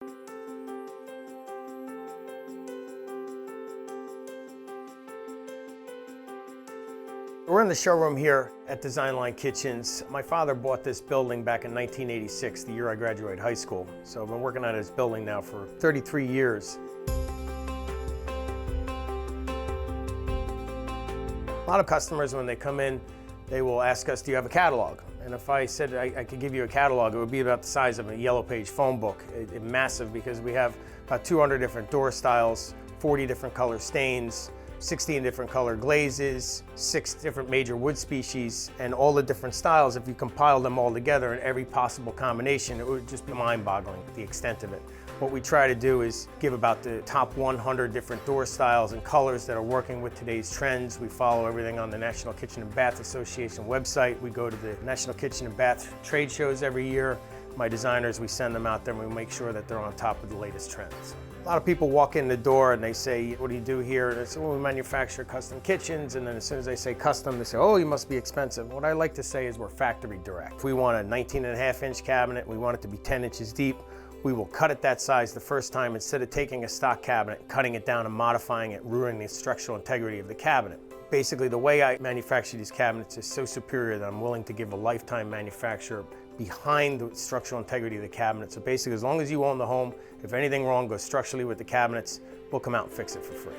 We're in the showroom here at Design Line Kitchens. My father bought this building back in 1986, the year I graduated high school. So I've been working on this building now for 33 years. A lot of customers, when they come in, they will ask us, do you have a catalog? And if I said I could give you a catalog, it would be about the size of a yellow page phone book. It's massive because we have about 200 different door styles, 40 different color stains, 16 different color glazes, 6 different major wood species, and all the different styles. If you compile them all together in every possible combination, it would just be mind-boggling, the extent of it. What we try to do is give about the top 100 different door styles and colors that are working with today's trends. We follow everything on the National Kitchen and Bath Association website. We go to the National Kitchen and Bath trade shows every year. My designers, we send them out there and we make sure that they're on top of the latest trends. A lot of people walk in the door and they say, what do you do here? And I say, well, we manufacture custom kitchens. And then as soon as I say custom, they say, oh, you must be expensive. What I like to say is we're factory direct. If we want a 19.5-inch cabinet, we want it to be 10 inches deep, we will cut it that size the first time instead of taking a stock cabinet, cutting it down and modifying it, ruining the structural integrity of the cabinet. Basically, the way I manufacture these cabinets is so superior that I'm willing to give a lifetime manufacturer behind the structural integrity of the cabinet. So basically, as long as you own the home, if anything wrong goes structurally with the cabinets, we'll come out and fix it for free.